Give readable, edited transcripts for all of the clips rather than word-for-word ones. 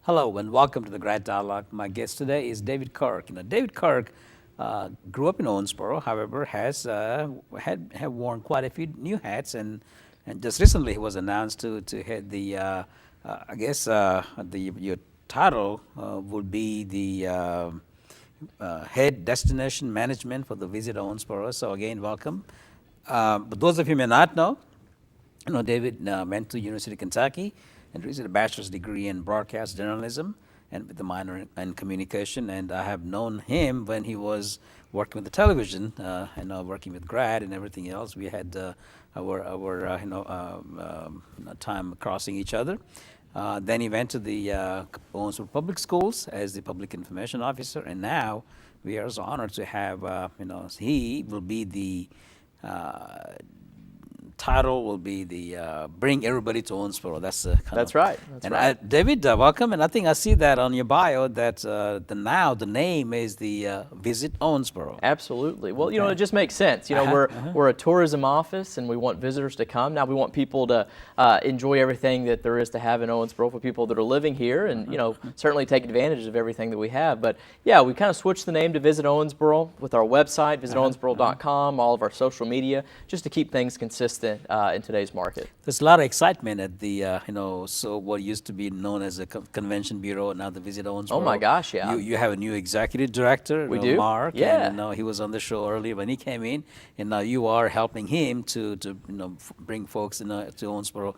Hello and welcome to the Grad Dialogue. My guest today is David Kirk. David Kirk grew up in Owensboro, however, has have worn quite a few new hats, and just recently he was announced to head the your title would be the head destination management for the Visit Owensboro. So again, welcome. But those of you who may not know, David went to University of Kentucky and received a bachelor's degree in broadcast journalism and with a minor in communication. And I have known him when he was working with the television, and working with Grad and everything else. We had our time crossing each other. Then he went to the Owensboro Public Schools as the public information officer, and now we are so honored to have, he will be the title will be the bring everybody to Owensboro. That's That's right. That's right. David, welcome. And I think I see that on your bio that the name is the Visit Owensboro. Absolutely. Well, it just makes sense. We're a tourism office, and we want visitors to come. Now we want people to enjoy everything that there is to have in Owensboro for people that are living here, and certainly take advantage of everything that we have. But yeah, we kind of switched the name to Visit Owensboro with our website, visitowensboro.com, all of our social media, just to keep things consistent in today's market. There's a lot of excitement at the, so what used to be known as the Convention Bureau, now the Visit Owensboro. Oh my gosh, yeah. You have a new executive director, we do? Mark. Yeah. And he was on the show earlier when he came in, and now you are helping him to bring folks to Owensboro.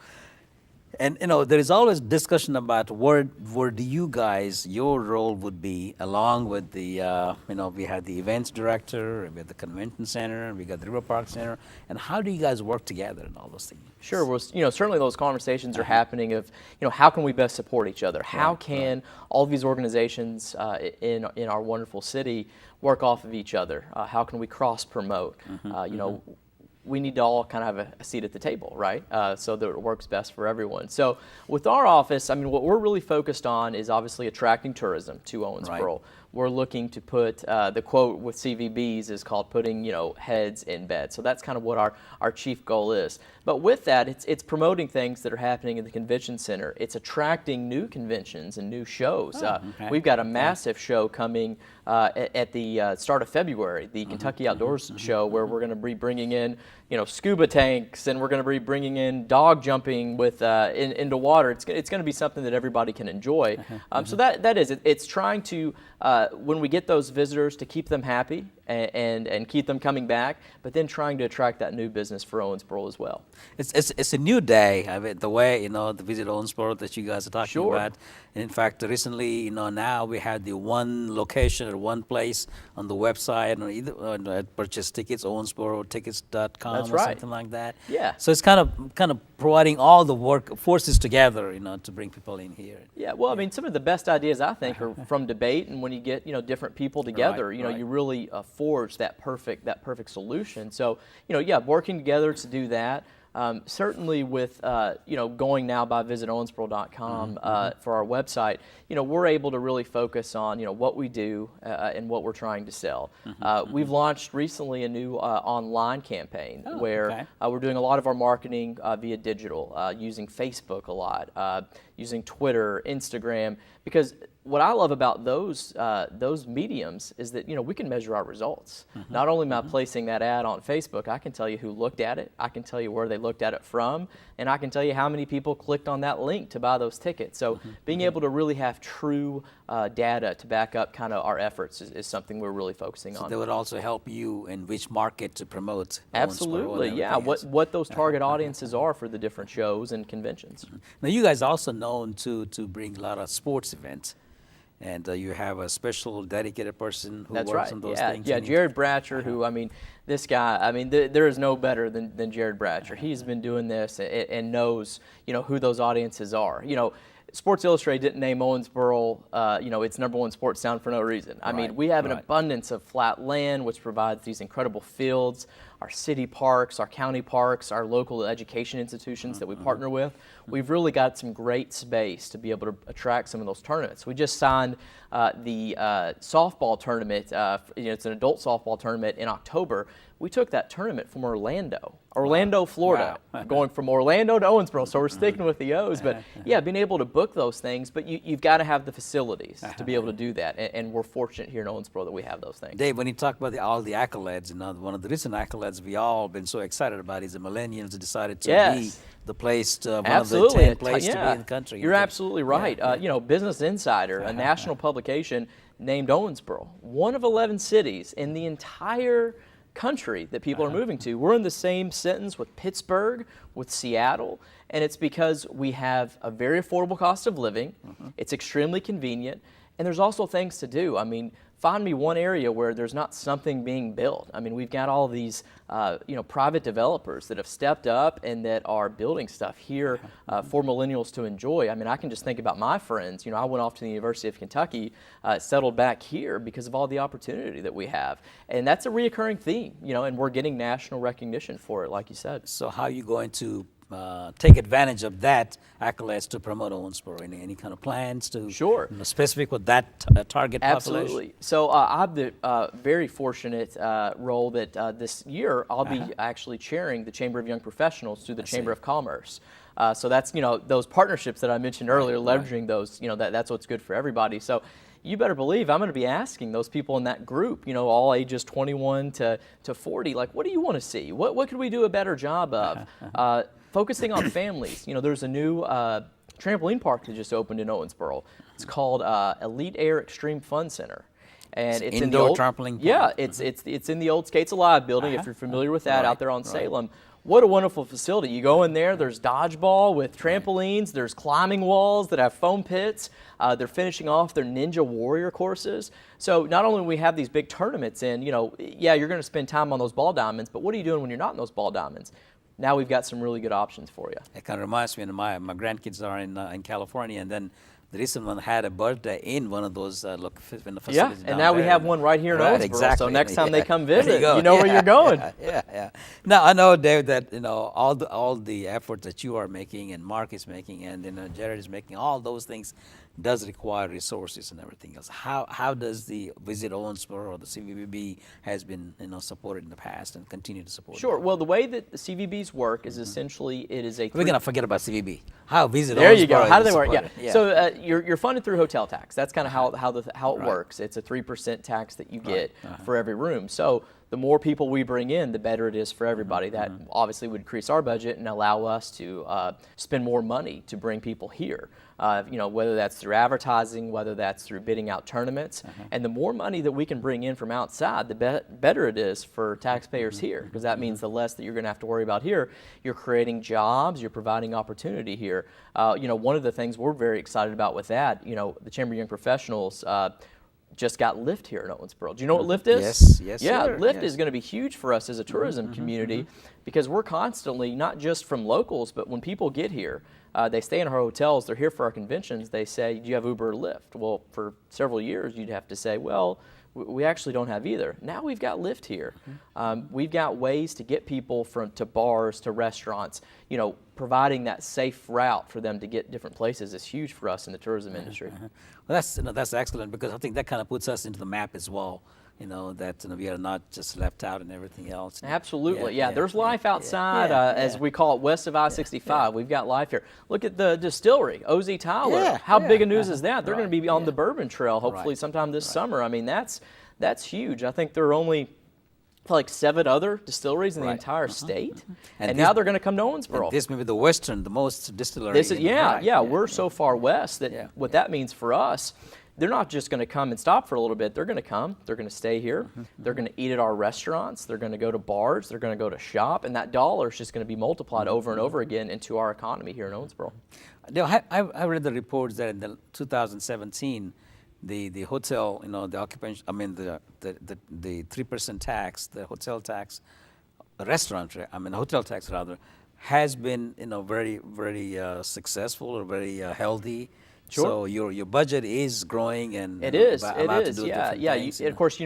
And there is always discussion about where do you guys, your role would be, along with the we had the events director, we had the convention center, we got the River Park Center, and how do you guys work together and all those things? Sure. Well, certainly those conversations are happening of, how can we best support each other? How can all of these organizations in our wonderful city work off of each other? How can we cross promote? We need to all kind of have a seat at the table, right? So that it works best for everyone. So with our office, what we're really focused on is obviously attracting tourism to Owensboro. Right. We're looking to put, the quote with CVBs is called putting, heads in bed. So that's kind of what our chief goal is. But with that, it's promoting things that are happening in the convention center. It's attracting new conventions and new shows. We've got a massive show coming at the start of February, the Kentucky Outdoors Show, where we're going to be bringing in, scuba tanks, and we're going to be bringing in dog jumping with into water. It's going to be something that everybody can enjoy. So that is it. It's trying to when we get those visitors, to keep them happy and keep them coming back, but then trying to attract that new business for Owensboro as well. It's a new day. The way the Visit Owensboro that you guys are talking about. And in fact, recently, now we have the one location or one place on the website, or either purchase tickets, owensborotickets.com. That's or right. something like that. Yeah. So it's kind of providing all the work forces together, to bring people in here. Yeah. Well, some of the best ideas I think are from debate, and when you get different people together, you really forge that perfect solution. So working together to do that. Certainly with going now by visitowensboro.com for our website, we're able to really focus on what we do and what we're trying to sell. We've launched recently a new online campaign where we're doing a lot of our marketing via digital, using Facebook a lot, using Twitter, Instagram, because what I love about those mediums is that we can measure our results. Not only am I placing that ad on Facebook, I can tell you who looked at it, I can tell you where they looked at it from, and I can tell you how many people clicked on that link to buy those tickets. So being able to really have true data to back up kind of our efforts is something we're really focusing on. That would also help you in which market to promote. Absolutely, yeah. What those target audiences are for the different shows and conventions. Now you guys are also known to bring a lot of sports events. And you have a special dedicated person who works on those things. Yeah, Jared Bratcher, who, this guy, there is no better than Jared Bratcher. He's been doing this and knows, who those audiences are. Sports Illustrated didn't name Owensboro, its #1 sports town for no reason. We have an abundance of flat land, which provides these incredible fields, our city parks, our county parks, our local education institutions that we partner with. We've really got some great space to be able to attract some of those tournaments. We just signed the softball tournament. It's an adult softball tournament in October. We took that tournament from Orlando Orlando, Florida, Wow. going from Orlando to Owensboro, so we're sticking with the O's. But yeah, being able to book those things, but you've got to have the facilities to be able to do that, and we're fortunate here in Owensboro that we have those things. Dave, when you talk about all the accolades, one of the recent accolades we all been so excited about is the millennials decided to be the place, one Absolutely. of the 10 places to be in the country. You're absolutely right. Business Insider, a national publication, named Owensboro one of 11 cities in the entire country that people are moving to. We're in the same sentence with Pittsburgh, with Seattle, and it's because we have a very affordable cost of living. It's extremely convenient, and there's also things to do. I mean, find me one area where there's not something being built. I mean, we've got all these, private developers that have stepped up and that are building stuff here for millennials to enjoy. I mean, I can just think about my friends. I went off to the University of Kentucky, settled back here because of all the opportunity that we have. And that's a reoccurring theme, and we're getting national recognition for it, like you said. So how are you going to take advantage of that accolades to promote Owensboro? Any kind of plans to specific with that target population? Absolutely. So I have the very fortunate role that this year I'll be actually chairing the Chamber of Young Professionals through the Chamber of Commerce. So that's those partnerships that I mentioned earlier, leveraging those. That's what's good for everybody. So you better believe I'm going to be asking those people in that group, all ages 21 to 40, like, what do you want to see? What could we do a better job of? Focusing on families. There's a new trampoline park that just opened in Owensboro. It's called Elite Air Extreme Fun Center. And it's in the old trampoline park. Yeah, it's in the old Skates Alive building, if you're familiar with that, out there on Salem. What a wonderful facility. You go in there, there's dodgeball with trampolines, there's climbing walls that have foam pits. They're finishing off their Ninja Warrior courses. So not only do we have these big tournaments in, you're going to spend time on those ball diamonds, but what are you doing when you're not in those ball diamonds? Now we've got some really good options for you. It kind of reminds me of my grandkids are in California, and then the recent one had a birthday in one of those facilities. Yeah, and now we have one right here in Owensboro. Exactly. So next time they come visit, you know where you're going. Yeah. Now I know, Dave, that all the efforts that you are making and Mark is making and Jared is making, all those things does require resources and everything else. How does the Visit Owensboro or the CVB has been supported in the past and continue to support? Sure. Well, the way that the CVBs work is essentially it is a. We're gonna forget about CVB. How Visit There Owensboro you go. How do they work? supported? Yeah. So you're funded through hotel tax. That's kind of how it works. It's a 3% tax that you get for every room. So the more people we bring in, the better it is for everybody. That obviously would increase our budget and allow us to spend more money to bring people here. Whether that's through advertising, whether that's through bidding out tournaments. And the more money that we can bring in from outside, the better it is for taxpayers here, because that means the less that you're going to have to worry about here. You're creating jobs, you're providing opportunity here. One of the things we're very excited about with that, the Chamber of Young Professionals just got Lyft here in Owensboro. Do you know what Lyft is? Yes. Yeah, Sir. Lyft is going to be huge for us as a tourism community, because we're constantly, not just from locals, but when people get here, they stay in our hotels, they're here for our conventions, they say, do you have Uber or Lyft? Well, for several years, you'd have to say, well, we actually don't have either. Now we've got Lyft here. We've got ways to get people to bars, to restaurants. Providing that safe route for them to get different places is huge for us in the tourism industry. Well, that's excellent, because I think that kind of puts us into the map as well. That we are not just left out and everything else. Absolutely, yeah. There's life outside, as we call it, west of I-65. We've got life here. Look at the distillery, OZ Tyler. How big a news is that? They're going to be on the Bourbon Trail, hopefully sometime this summer. I mean, that's huge. I think there are only like 7 other distilleries in the entire state, and now they're going to come to Owensboro. This may be the most distillery. This is, we're so far west that what that means for us, they're not just going to come and stop for a little bit. They're going to come. They're going to stay here. They're going to eat at our restaurants. They're going to go to bars. They're going to go to shop. And that dollar is just going to be multiplied over and over again into our economy here in Owensboro. I read the reports that in 2017, the hotel, the occupation, the 3% tax, the hotel tax, hotel tax rather, has been very, very successful or very healthy. Sure. So your budget is growing, and it is. Things, of course,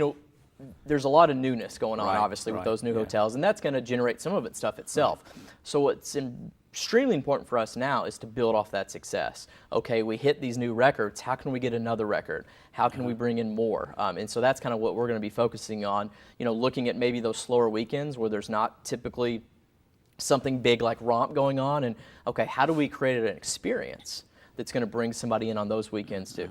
there's a lot of newness going on, obviously, with those new hotels, and that's going to generate some of its stuff itself. So what's extremely important for us now is to build off that success. Okay, we hit these new records. How can we get another record? How can we bring in more? And so that's kind of what we're going to be focusing on. Looking at maybe those slower weekends where there's not typically something big like romp going on, and okay, how do we create an experience that's going to bring somebody in on those weekends too?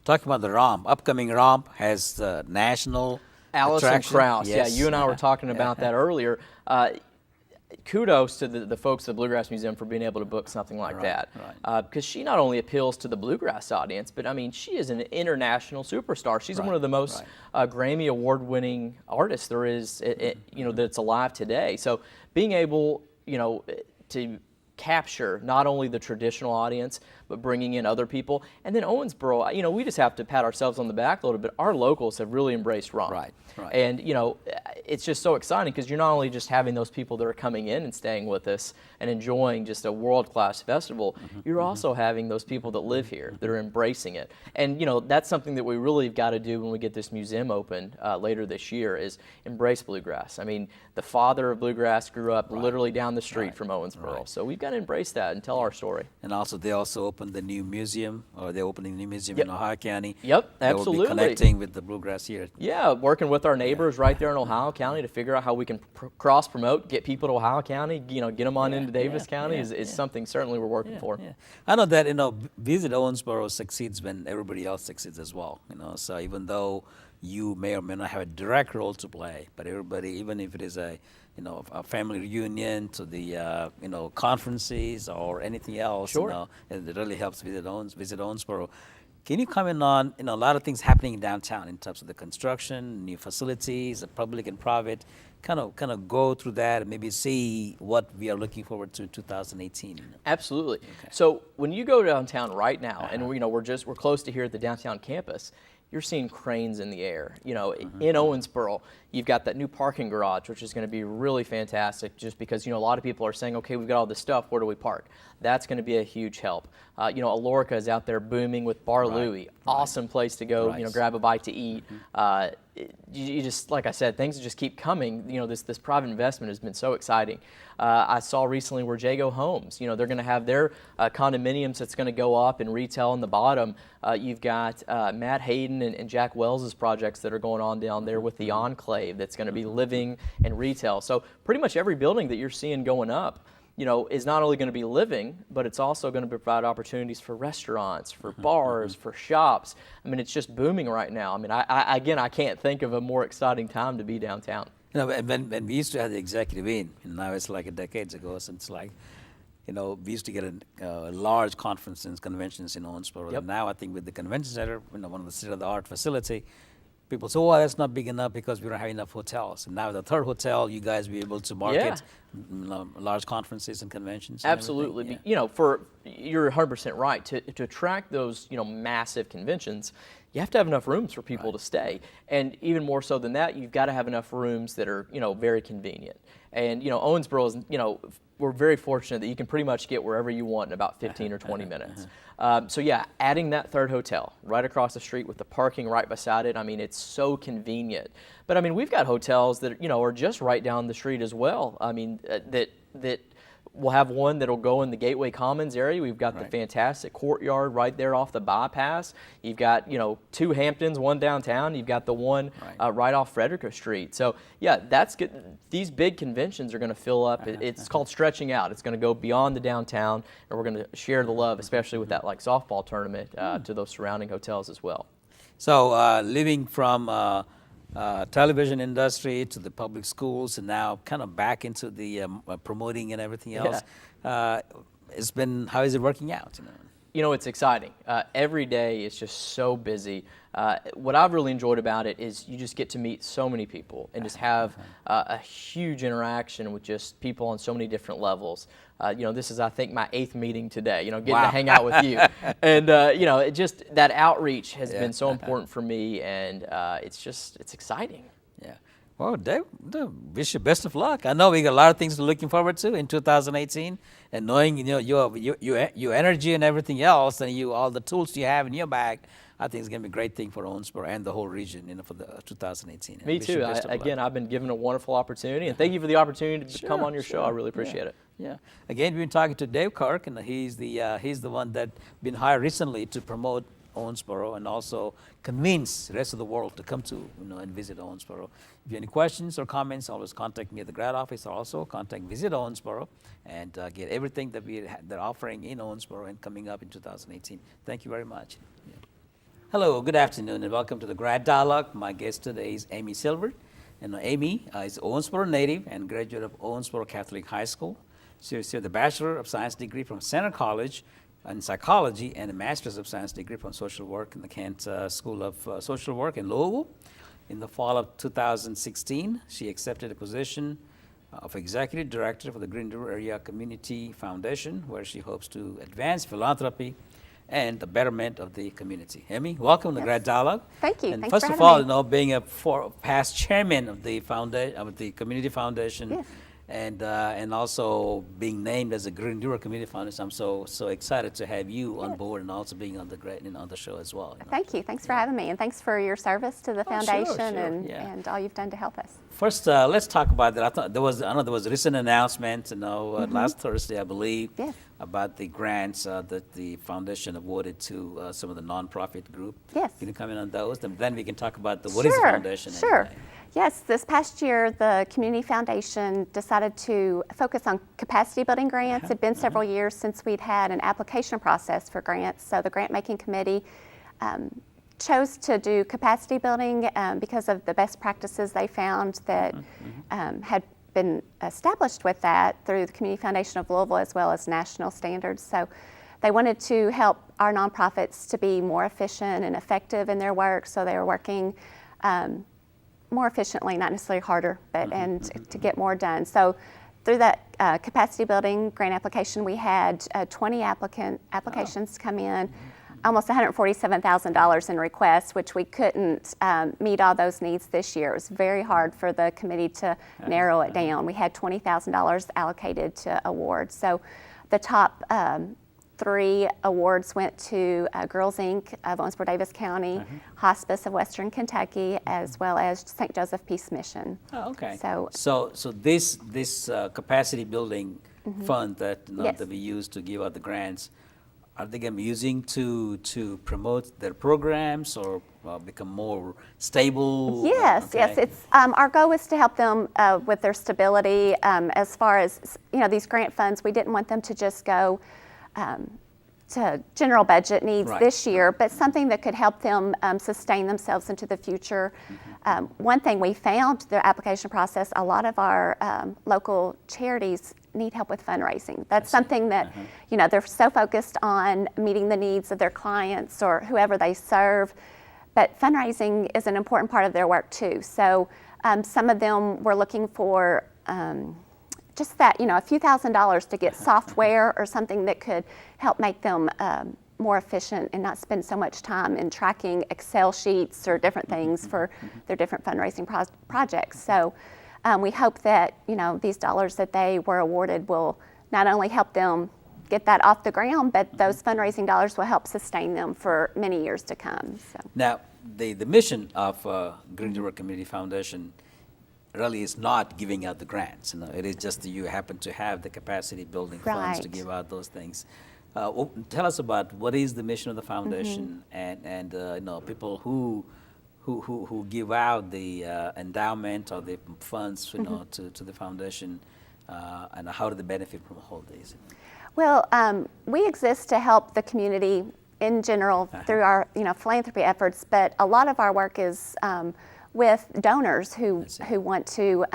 Talking about the romp, upcoming romp has the national Allison attraction. Krauss, yeah, Yes. you and I were talking about that earlier. Kudos to the folks at the Bluegrass Museum for being able to book something like that. Because she not only appeals to the bluegrass audience, but I mean, she is an international superstar. She's one of the most Grammy award-winning artists there is, that's alive today. So being able, to capture not only the traditional audience, but bringing in other people. And then Owensboro, we just have to pat ourselves on the back a little bit. Our locals have really embraced romp. Right. And, it's just so exciting because you're not only just having those people that are coming in and staying with us and enjoying just a world-class festival, you're also having those people that live here that are embracing it. And, that's something that we really have got to do when we get this museum open later this year is embrace bluegrass. I mean, the father of bluegrass grew up literally down the street from Owensboro. So we've got to embrace that and tell our story. And also, they also opened the new museum, or they're opening a new museum in Ohio County. Yep, They will absolutely. be connecting with the bluegrass here. Yeah, working with our neighbors right there in Ohio County to figure out how we can cross-promote, get people to Ohio County, get them on into Davis County is something certainly we're working for. Yeah. I know that, Visit Owensboro succeeds when everybody else succeeds as well, So even though you may or may not have a direct role to play, but everybody, even if it is a family reunion to the, conferences or anything else, it really helps Visit Owensboro. Can you comment on, a lot of things happening in downtown in terms of the construction, new facilities, the public and private? Kind of go through that and maybe see what we are looking forward to in 2018. Absolutely. So when you go downtown right now, and we're close to here at the downtown campus, you're seeing cranes in the air. In Owensboro, you've got that new parking garage, which is going to be really fantastic just because, a lot of people are saying, okay, we've got all this stuff, where do we park? That's going to be a huge help. Alorica is out there booming with Bar Louie. Awesome place to go, grab a bite to eat. You just, like I said, things just keep coming. This private investment has been so exciting. I saw recently where Jago Homes, they're going to have their condominiums that's going to go up and retail on the bottom. You've got Matt Hayden and Jack Wells' projects that are going on down there with the Enclave that's going to be living and retail. So pretty much every building that you're seeing going up, is not only going to be living, but it's also going to provide opportunities for restaurants, for bars, for shops. I mean, it's just booming right now. I mean, I can't think of a more exciting time to be downtown. When we used to have the Executive Inn, and now it's like a decade ago, so it's like, we used to get a large conferences and conventions in Owensboro. And now I think with the convention center, one of the state-of-the-art facility, people say, oh, that's not big enough because we don't have enough hotels. And now the third hotel, you guys will be able to market large conferences and conventions. Absolutely. And You're 100% right. To attract those, massive conventions, you have to have enough rooms for people to stay. And even more so than that, you've got to have enough rooms that are, very convenient. And, Owensboro is, we're very fortunate that you can pretty much get wherever you want in about 15 or 20 minutes. So yeah, adding that third hotel right across the street with the parking right beside it, I mean, it's so convenient. But I mean, we've got hotels that, are just right down the street as well. I mean, that we'll have one that'll go in the Gateway Commons area. We've got the fantastic courtyard right there off the bypass. You've got, two Hamptons, one downtown. You've got the one right off Frederica Street. So yeah, that's good. These big conventions are going to fill up. It's called stretching out. It's going to go beyond the downtown, and we're going to share the love, especially with that softball tournament, to those surrounding hotels as well. So living from television industry to the public schools and now kind of back into the promoting and everything else. How is it working out? It's exciting. Every day is just so busy. What I've really enjoyed about it is you just get to meet so many people and just have a huge interaction with just people on so many different levels. This is, I think, my 8th meeting today, getting to hang out with you. And, it just, that outreach has been so important for me, and it's exciting. Yeah. Well, Dave, wish you best of luck. I know we got a lot of things to looking forward to in 2018, and knowing your energy and everything else, and all the tools you have in your bag, I think it's going to be a great thing for Owensboro and the whole region, for the 2018. Me too. Again, I've been given a wonderful opportunity, and thank you for the opportunity to come on your show. I really appreciate it. Yeah. Again, we've been talking to Dave Kirk, and he's the one that been hired recently to promote Owensboro, and also convince the rest of the world to come to and visit Owensboro. If you have any questions or comments, always contact me at the grad office, or also contact Visit Owensboro and get everything that they're offering in Owensboro and coming up in 2018. Thank you very much. Yeah. Hello, good afternoon, and welcome to the Grad Dialogue. My guest today is Amy Silver. And Amy is Owensboro native and graduate of Owensboro Catholic High School. She received the Bachelor of Science degree from Center College in Psychology and a Master's of Science degree from Social Work in the Kent School of Social Work in Louisville. In the fall of 2016, she accepted a position of Executive Director for the Green River Area Community Foundation, where she hopes to advance philanthropy and the betterment of the community. Amy, welcome to Grad Dialogue. Thank you. And Thanks first for of having all, me. being a past chairman of the community foundation, Yes. and also being named as a Green River Community Foundation, I'm so excited to have you on board, and also being on the show as well. Thank you. Thanks for having me, and thanks for your service to the Oh, sure, foundation sure, and, yeah. and all you've done to help us. First, let's talk about that. I know there was a recent announcement, last Thursday, I believe, Yes. about the grants that the foundation awarded to some of the nonprofit group. Yes. Can you comment on those? And then we can talk about what is the foundation. Sure. Anyway. Yes, this past year, the Community Foundation decided to focus on capacity building grants. It had been several years since we'd had an application process for grants, so the grant making committee chose to do capacity building because of the best practices they found that had been established with that through the Community Foundation of Louisville, as well as national standards. So they wanted to help our nonprofits to be more efficient and effective in their work, so they were working more efficiently, not necessarily harder, but to get more done. So through that capacity building grant application, we had 20 applications come in, almost $147,000 in requests, which we couldn't meet all those needs this year. It was very hard for the committee to narrow it down. We had $20,000 allocated to awards. So the top 3 awards went to Girls Inc. of Owensboro Davis County, Hospice of Western Kentucky, as well as St. Joseph Peace Mission. Oh, okay. So this capacity building fund that Yes. that we use to give out the grants, are they going to be using to promote their programs or become more stable? Yes, Okay. yes. It's our goal was to help them with their stability. As far as these grant funds, we didn't want them to just go to general budget needs Right. this year, but something that could help them sustain themselves into the future. One thing we found, the application process, a lot of our local charities need help with fundraising. That's something that, they're so focused on meeting the needs of their clients or whoever they serve, but fundraising is an important part of their work too. So some of them were looking for just that, a few $1,000s to get software or something that could help make them more efficient and not spend so much time in tracking Excel sheets or different things for their different fundraising projects. So we hope that, these dollars that they were awarded will not only help them get that off the ground, but those fundraising dollars will help sustain them for many years to come. So. Now, the mission of Green River Community Foundation really is not giving out the grants. It is just that you happen to have the capacity building funds to Right. give out those things. Tell us about what is the mission of the foundation, and people who give out the endowment or the funds to the foundation, and how do they benefit from all these? Well, we exist to help the community in general through our philanthropy efforts, but a lot of our work is with donors who want to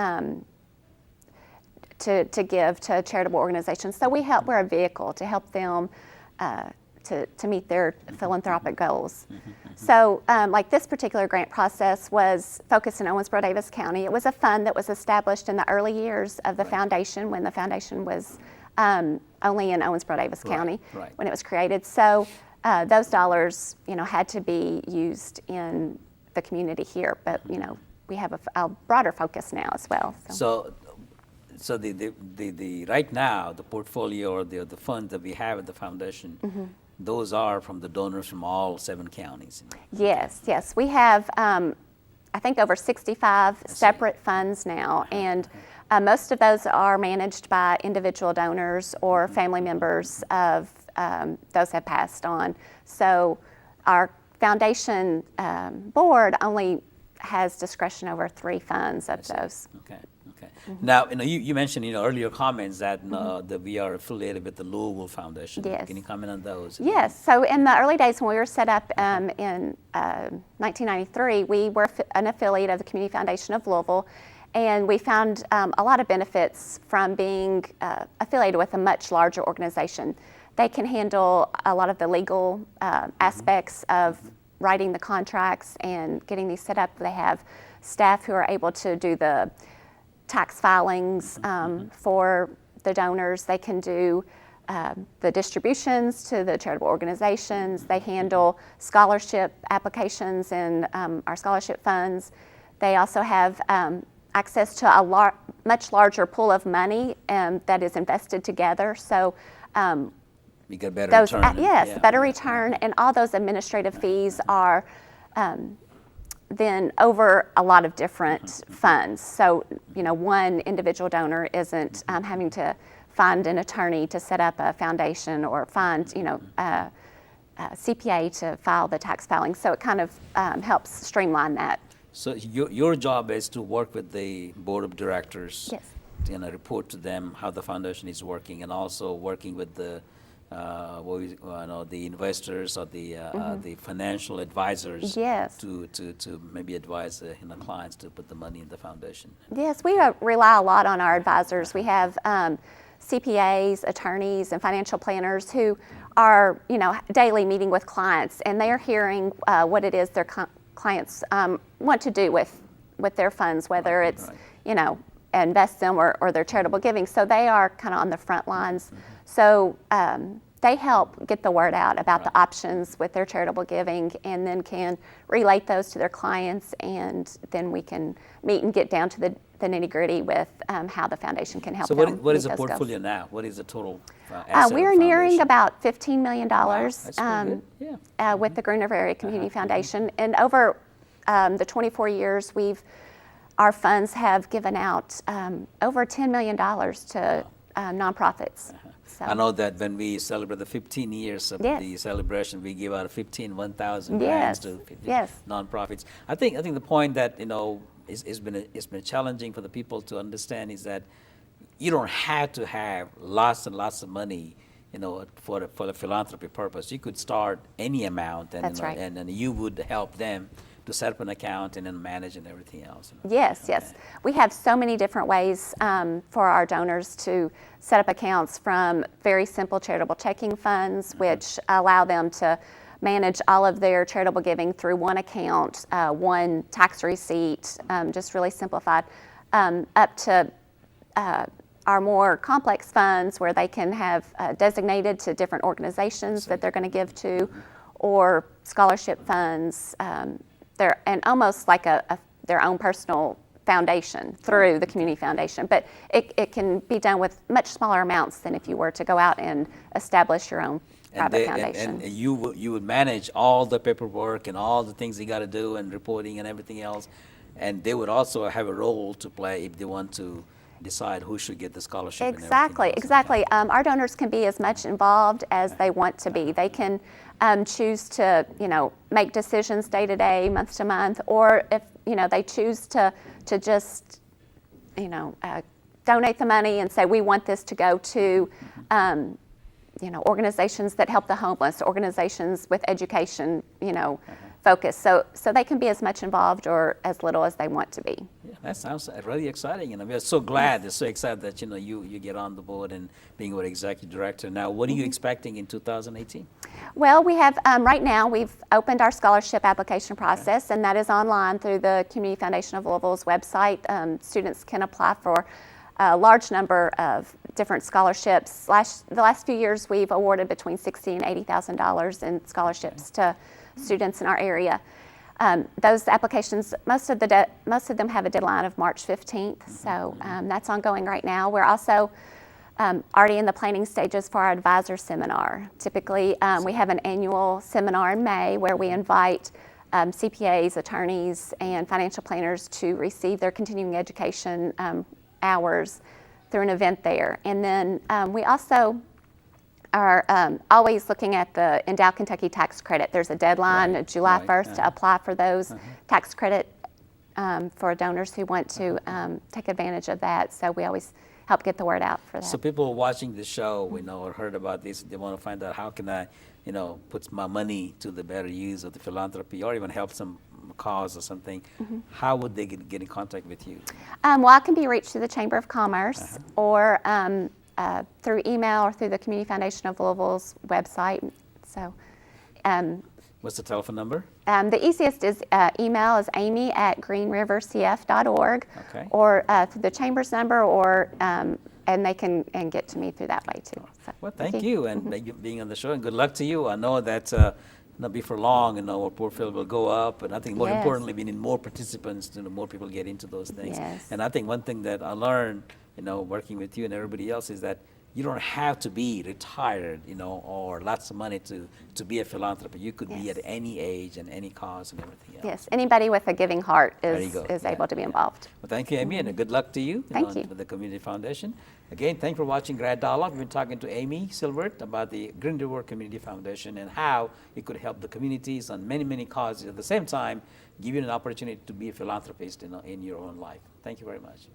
give to charitable organizations. So we're a vehicle to help them to meet their philanthropic goals. So like this particular grant process was focused in Owensboro Davis County. It was a fund that was established in the early years of the foundation, when the foundation was only in Owensboro Davis County when it was created. So those dollars had to be used in the community here, but we have a broader focus now as well. So the right now the portfolio or the fund that we have at the foundation, those are from the donors from all 7 counties. Yes. We have I think over 65 separate funds now, and most of those are managed by individual donors or family members of those have passed on. So our foundation board only has discretion over 3 funds of those. Okay. Now, you mentioned earlier comments that that we are affiliated with the Louisville Foundation. Yes. Can you comment on those? Yes. So in the early days when we were set up in 1993, we were an affiliate of the Community Foundation of Louisville, and we found a lot of benefits from being affiliated with a much larger organization. They can handle a lot of the legal aspects of writing the contracts and getting these set up. They have staff who are able to do the tax filings for the donors. They can do the distributions to the charitable organizations. They handle scholarship applications and our scholarship funds. They also have access to a much larger pool of money that is invested together. So you get better those, return. yes, better return, and all those administrative fees are then over a lot of different funds. So, one individual donor isn't having to find an attorney to set up a foundation or find, a CPA to file the tax filing. So it kind of helps streamline that. So your job is to work with the board of directors. Yes. Report to them how the foundation is working, and also working with the the investors or the financial advisors. Yes. To maybe advise the clients to put the money in the foundation. Yes, we rely a lot on our advisors. We have CPAs, attorneys, and financial planners who are daily meeting with clients, and they are hearing what it is their clients want to do with their funds, whether it's invest them or their charitable giving. So they are kind of on the front lines. So they help get the word out about the options with their charitable giving, and then can relate those to their clients, and then we can meet and get down to the nitty-gritty with how the foundation can help So them what is meet the those portfolio goals. now? What is the total asset We are of the nearing foundation? about $15 million That's pretty good. Yeah. with the Green River Area Community Foundation. And over the 24 years, our funds have given out over $10 million to nonprofits. So, I know that when we celebrate the 15 years of Yes. the celebration, we give out 1,000 Yes. grants to 50 Yes. nonprofits. I think the point that it's been challenging for the people to understand is that you don't have to have lots and lots of money, for the philanthropy purpose. You could start any amount, and That's right. and then you would help them to set up an account and then manage and everything else. yes. We have so many different ways for our donors to set up accounts, from very simple charitable checking funds, which allow them to manage all of their charitable giving through one account, one tax receipt, just really simplified, up to our more complex funds where they can have designated to different organizations that they're going to give to, or scholarship funds. And almost like their own personal foundation through the community foundation. But it can be done with much smaller amounts than if you were to go out and establish your own private foundation. And you would manage all the paperwork and all the things they got to do, and reporting and everything else. And they would also have a role to play if they want to decide who should get the scholarship. Exactly. Our donors can be as much involved as they want to be. They can choose to, make decisions day to day, month to month, or if they choose to just, donate the money and say we want this to go to, organizations that help the homeless, organizations with education, focus. So they can be as much involved or as little as they want to be. Yeah, that sounds really exciting, and we're so glad, so excited that you get on the board and being our executive director. Now, what are you expecting in 2018? Well, we have right now we've opened our scholarship application process, and that is online through the Community Foundation of Louisville's website. Students can apply for a large number of different scholarships. The last few years, we've awarded between $60,000 and $80,000 in scholarships to students in our area. Those applications, most of them have a deadline of March 15th, so that's ongoing right now. We're also already in the planning stages for our advisor seminar. Typically, we have an annual seminar in May where we invite CPAs, attorneys, and financial planners to receive their continuing education hours through an event there. And then we also are always looking at the Endow Kentucky tax credit. There's a deadline, Right, July right, 1st, to apply for those tax credit for donors who want to take advantage of that. So we always help get the word out for that. So people watching the show, we know or heard about this, they want to find out how can I, put my money to the better use of the philanthropy or even help some cause or something. How would they get in contact with you? Well, I can be reached through the Chamber of Commerce or through email or through the Community Foundation of Louisville's website. So What's the telephone number? the easiest is email is amy@greenrivercf.org Okay. or through the Chamber's number or and they can get to me through that way too. So, Well, thank you, and thank you for being on the show, and good luck to you. I know that not before long, our portfolio will go up, and I think more Yes. importantly, we need more participants, more people get into those things. Yes. And I think one thing that I learned, working with you and everybody else is that you don't have to be retired, or lots of money to be a philanthropist. You could be at Yes. any age and any cause and everything else. Yes, anybody with a giving heart There you is go. Yeah, able to be yeah. involved. Well, thank you, Amy, and good luck to you, Thank you. with the Community Foundation. Again, thanks for watching Grad Dialogue. We've been talking to Amy Silvert about the Green River Community Foundation and how it could help the communities on many, many causes. At the same time, give you an opportunity to be a philanthropist in your own life. Thank you very much.